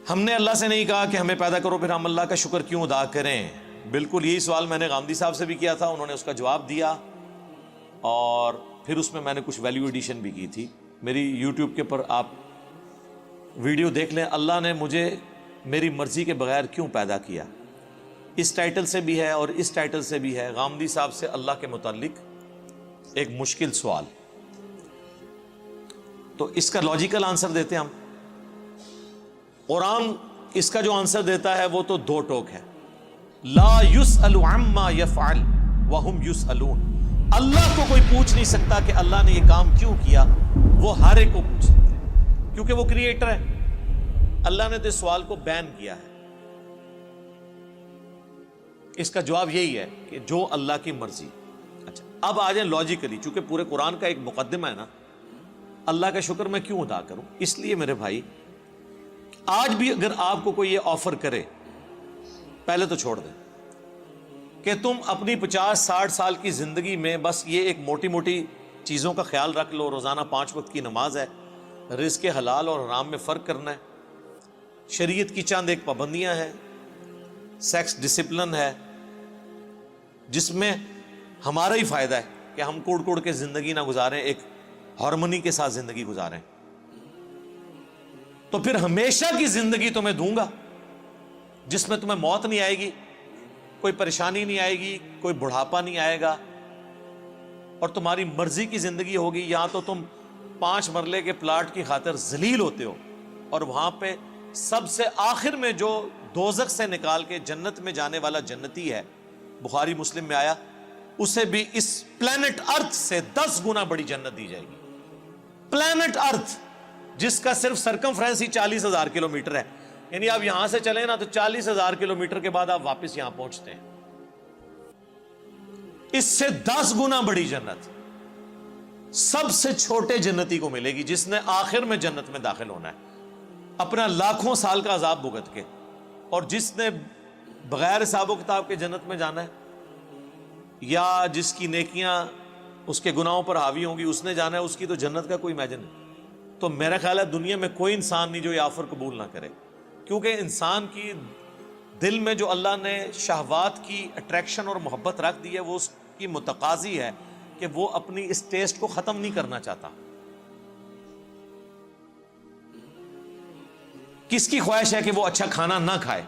ہم نے اللہ سے نہیں کہا کہ ہمیں پیدا کرو پھر ہم اللہ کا شکر کیوں ادا کریں. بالکل یہی سوال میں نے غامدی صاحب سے بھی کیا تھا, انہوں نے اس کا جواب دیا, اور پھر اس میں نے کچھ ویلیو ایڈیشن بھی کی تھی. میری یوٹیوب کے پر آپ ویڈیو دیکھ لیں, اللہ نے مجھے میری مرضی کے بغیر کیوں پیدا کیا. اس ٹائٹل سے بھی ہے اور اس ٹائٹل سے بھی ہے, غامدی صاحب سے اللہ کے متعلق ایک مشکل سوال. تو اس کا لاجیکل آنسر دیتے ہیں ہم. قرآن اس کا جو آنسر دیتا ہے وہ تو دو ٹوک ہے, لا یسأل عما یفعل وہم یسألون. اللہ کو کوئی پوچھ نہیں سکتا کہ اللہ نے یہ کام کیوں کیا, وہ ہر ایک کو پوچھ سکتے ہیں کیونکہ وہ کریٹر ہے. اللہ نے تو اس سوال کو بین کیا ہے. اس کا جواب یہی ہے کہ جو اللہ کی مرضی. اچھا اب آ جائیں لاجیکلی, چونکہ پورے قرآن کا ایک مقدمہ ہے نا, اللہ کا شکر میں کیوں ادا کروں. اس لیے میرے بھائی, آج بھی اگر آپ کو کوئی یہ آفر کرے, پہلے تو چھوڑ دیں کہ تم اپنی 50-60 سال کی زندگی میں بس یہ ایک موٹی موٹی چیزوں کا خیال رکھ لو, روزانہ 5 وقت کی نماز ہے, رزق حلال اور حرام میں فرق کرنا ہے, شریعت کی چند ایک پابندیاں ہیں, سیکس ڈسپلن ہے جس میں ہمارا ہی فائدہ ہے کہ ہم کوڑ کوڑ کے زندگی نہ گزاریں, ایک ہارمونی کے ساتھ زندگی گزاریں. تو پھر ہمیشہ کی زندگی تمہیں دوں گا جس میں تمہیں موت نہیں آئے گی, کوئی پریشانی نہیں آئے گی, کوئی بڑھاپا نہیں آئے گا, اور تمہاری مرضی کی زندگی ہوگی. یا تو تم 5 مرلے کے پلاٹ کی خاطر ذلیل ہوتے ہو, اور وہاں پہ سب سے آخر میں جو دوزخ سے نکال کے جنت میں جانے والا جنتی ہے, بخاری مسلم میں آیا, اسے بھی اس پلانٹ ارتھ سے 10 گنا بڑی جنت دی جائے گی. پلانٹ ارتھ جس کا صرف سرکمفرنس ہی 40,000 کلومیٹر ہے, یعنی آپ یہاں سے چلیں نا تو 40,000 کلومیٹر کے بعد آپ واپس یہاں پہنچتے ہیں. اس سے 10 گنا بڑی جنت سب سے چھوٹے جنتی کو ملے گی جس نے آخر میں جنت میں داخل ہونا ہے, اپنا لاکھوں سال کا عذاب بھگت کے. اور جس نے بغیر حساب و کتاب کے جنت میں جانا ہے, یا جس کی نیکیاں اس کے گناہوں پر حاوی ہوں گی, اس نے جانا ہے, اس کی تو جنت کا کوئی امیجن نہیں. تو میرا خیال ہے دنیا میں کوئی انسان نہیں جو یہ آفر قبول نہ کرے, کیونکہ انسان کی دل میں جو اللہ نے شہوات کی اٹریکشن اور محبت رکھ دی ہے, وہ اس کی متقاضی ہے کہ وہ اپنی اس ٹیسٹ کو ختم نہیں کرنا چاہتا. کس کی خواہش ہے کہ وہ اچھا کھانا نہ کھائے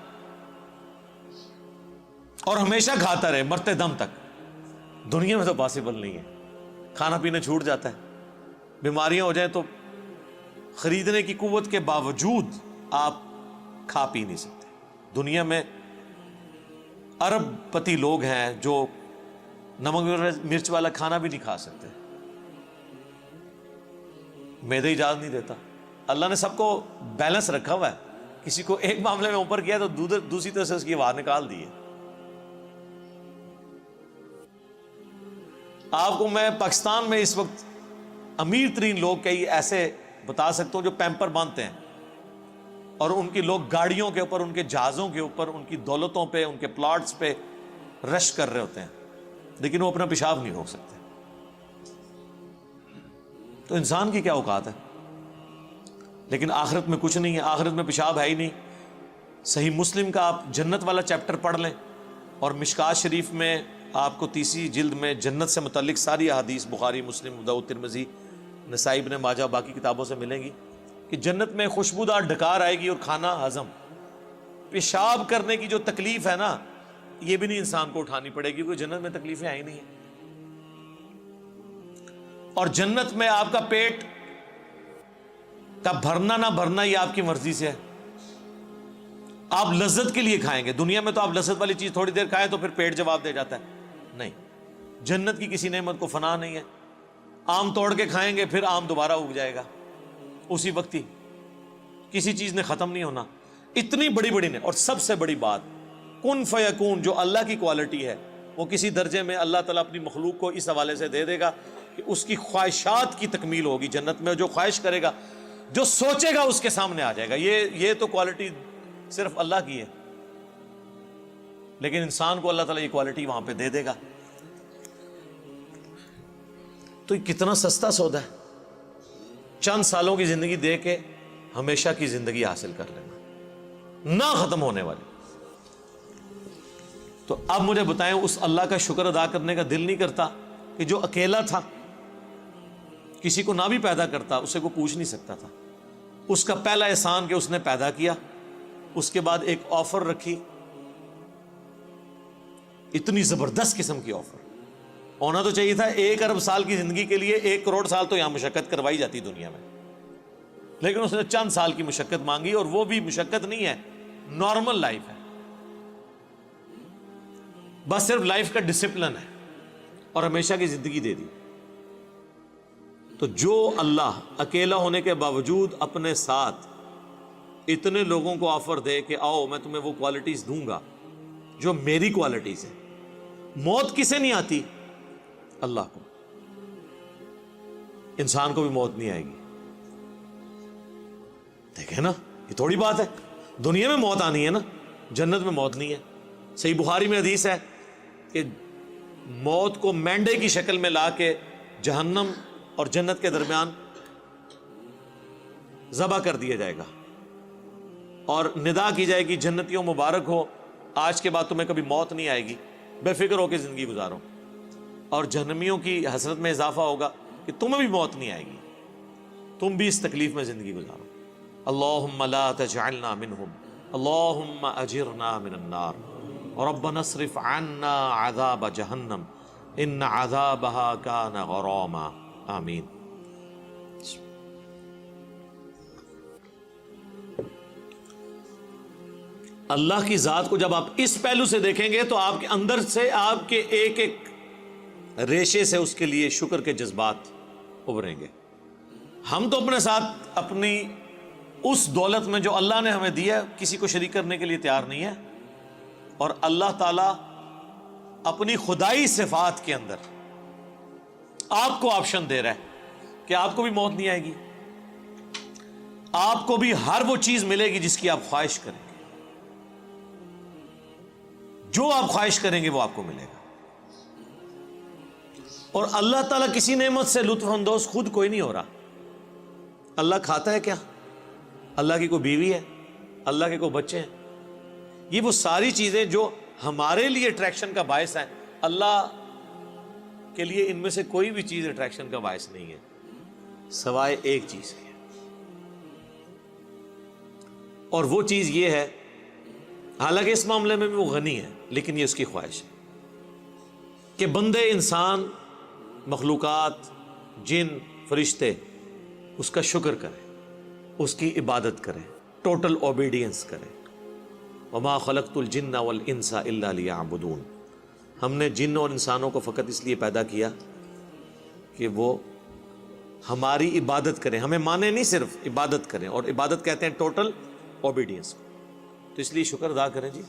اور ہمیشہ کھاتا رہے مرتے دم تک؟ دنیا میں تو پاسبل نہیں ہے. کھانا پینا چھوٹ جاتا ہے, بیماریاں ہو جائیں تو خریدنے کی قوت کے باوجود آپ کھا پی نہیں سکتے. دنیا میں ارب پتی لوگ ہیں جو نمک مرچ والا کھانا بھی نہیں کھا سکتے, معدہ اجازت نہیں دیتا. اللہ نے سب کو بیلنس رکھا ہوا ہے, کسی کو ایک معاملے میں اوپر کیا تو دوسری طرف سے اس کی آواز نکال دی ہے. آپ کو میں پاکستان میں اس وقت امیر ترین لوگ کئی ایسے بتا سکتا ہوں جو پیمپر باندھتے ہیں, اور ان کی لوگ گاڑیوں کے اوپر, ان کے جہازوں کے اوپر, ان کی دولتوں پہ, ان کے پلاٹس پہ رش کر رہے ہوتے ہیں, لیکن وہ اپنا پیشاب نہیں روک سکتے. تو انسان کی کیا اوقات ہے؟ لیکن آخرت میں کچھ نہیں ہے, آخرت میں پیشاب ہے ہی نہیں. صحیح مسلم کا آپ جنت والا چیپٹر پڑھ لیں, اور مشکات شریف میں آپ کو 30 جلد میں جنت سے متعلق ساری احادیث بخاری, مسلم, ابو داؤد, ترمذی, نسائی, ابن ماجہ, باقی کتابوں سے ملیں گی کہ جنت میں خوشبودار ڈکار آئے گی اور کھانا ہضم. پیشاب کرنے کی جو تکلیف ہے نا, یہ بھی نہیں انسان کو اٹھانی پڑے گی, کیونکہ جنت میں تکلیفیں آئی نہیں ہیں. اور جنت میں آپ کا پیٹ کا بھرنا نہ بھرنا یہ آپ کی مرضی سے ہے. آپ لذت کے لیے کھائیں گے. دنیا میں تو آپ لذت والی چیز تھوڑی دیر کھائیں تو پھر پیٹ جواب دے جاتا ہے. نہیں, جنت کی کسی نعمت کو فنا نہیں ہے. آم توڑ کے کھائیں گے پھر آم دوبارہ اگ جائے گا اسی وقت ہی, کسی چیز نے ختم نہیں ہونا. اتنی بڑی بڑی نے, اور سب سے بڑی بات کن فیکون جو اللہ کی کوالٹی ہے, وہ کسی درجے میں اللہ تعالیٰ اپنی مخلوق کو اس حوالے سے دے دے گا کہ اس کی خواہشات کی تکمیل ہوگی جنت میں. جو خواہش کرے گا, جو سوچے گا اس کے سامنے آ جائے گا. یہ تو کوالٹی صرف اللہ کی ہے, لیکن انسان کو اللہ تعالیٰ یہ کوالٹی وہاں پہ دے دے گا. تو یہ کتنا سستا سودا ہے, چند سالوں کی زندگی دے کے ہمیشہ کی زندگی حاصل کر لینا. نہ ختم ہونے والی. تو اب مجھے بتائیں اس اللہ کا شکر ادا کرنے کا دل نہیں کرتا کہ جو اکیلا تھا, کسی کو نہ بھی پیدا کرتا, اسے کوئی پوچھ نہیں سکتا تھا, اس کا پہلا احسان کہ اس نے پیدا کیا, اس کے بعد ایک آفر رکھی, اتنی زبردست قسم کی آفر. ہونا تو چاہیے تھا 1 ارب سال کی زندگی کے لیے 1 کروڑ سال تو یہاں مشقت کروائی جاتی دنیا میں, لیکن اس نے چند سال کی مشقت مانگی, اور وہ بھی مشقت نہیں ہے, نارمل لائف ہے, بس صرف لائف کا ڈسپلن ہے, اور ہمیشہ کی زندگی دے دی. تو جو اللہ اکیلا ہونے کے باوجود اپنے ساتھ اتنے لوگوں کو آفر دے کہ آؤ میں تمہیں وہ کوالٹیز دوں گا جو میری کوالٹیز ہیں. موت کسے نہیں آتی؟ اللہ کو. انسان کو بھی موت نہیں آئے گی. دیکھیں نا, یہ تھوڑی بات ہے, دنیا میں موت آنی ہے نا, جنت میں موت نہیں ہے. صحیح بخاری میں حدیث ہے کہ موت کو مینڈے کی شکل میں لا کے جہنم اور جنت کے درمیان ذبح کر دیا جائے گا, اور ندا کی جائے گی جنتیوں مبارک ہو, آج کے بعد تمہیں کبھی موت نہیں آئے گی, بے فکر ہو کے زندگی گزارو. اور جہنمیوں کی حسرت میں اضافہ ہوگا کہ تمہیں بھی موت نہیں آئے گی, تم بھی اس تکلیف میں زندگی گزارو. اللہم لا تجعلنا منہم, اللہم اجرنا من النار, ربنا اصرف عنا عذاب جہنم ان عذابها کان غراما. آمین. اللہ کی ذات کو جب آپ اس پہلو سے دیکھیں گے تو آپ کے اندر سے, آپ کے ایک ایک ریشے سے اس کے لیے شکر کے جذبات ابھریں گے. ہم تو اپنے ساتھ اپنی اس دولت میں جو اللہ نے ہمیں دیا کسی کو شریک کرنے کے لیے تیار نہیں ہے, اور اللہ تعالیٰ اپنی خدائی صفات کے اندر آپ کو آپشن دے رہا ہے کہ آپ کو بھی موت نہیں آئے گی, آپ کو بھی ہر وہ چیز ملے گی جس کی آپ خواہش کریں گے, جو آپ خواہش کریں گے وہ آپ کو ملے گا. اور اللہ تعالیٰ کسی نعمت سے لطف اندوز خود کوئی نہیں ہو رہا. اللہ کھاتا ہے کیا؟ اللہ کی کوئی بیوی ہے؟ اللہ کے کوئی بچے ہیں؟ یہ وہ ساری چیزیں جو ہمارے لیے اٹریکشن کا باعث ہیں, اللہ کے لیے ان میں سے کوئی بھی چیز اٹریکشن کا باعث نہیں ہے سوائے ایک چیز کے, اور وہ چیز یہ ہے, حالانکہ اس معاملے میں بھی وہ غنی ہے, لیکن یہ اس کی خواہش ہے کہ بندے, انسان, مخلوقات, جن, فرشتے اس کا شکر کریں, اس کی عبادت کریں, ٹوٹل اوبیڈینس کریں. وما خلقت الجن والانس الا لیعبدون. ہم نے جن اور انسانوں کو فقط اس لیے پیدا کیا کہ وہ ہماری عبادت کریں, ہمیں مانے نہیں, صرف عبادت کریں, اور عبادت کہتے ہیں ٹوٹل اوبیڈینس کو. تو اس لیے شکر ادا کریں جی.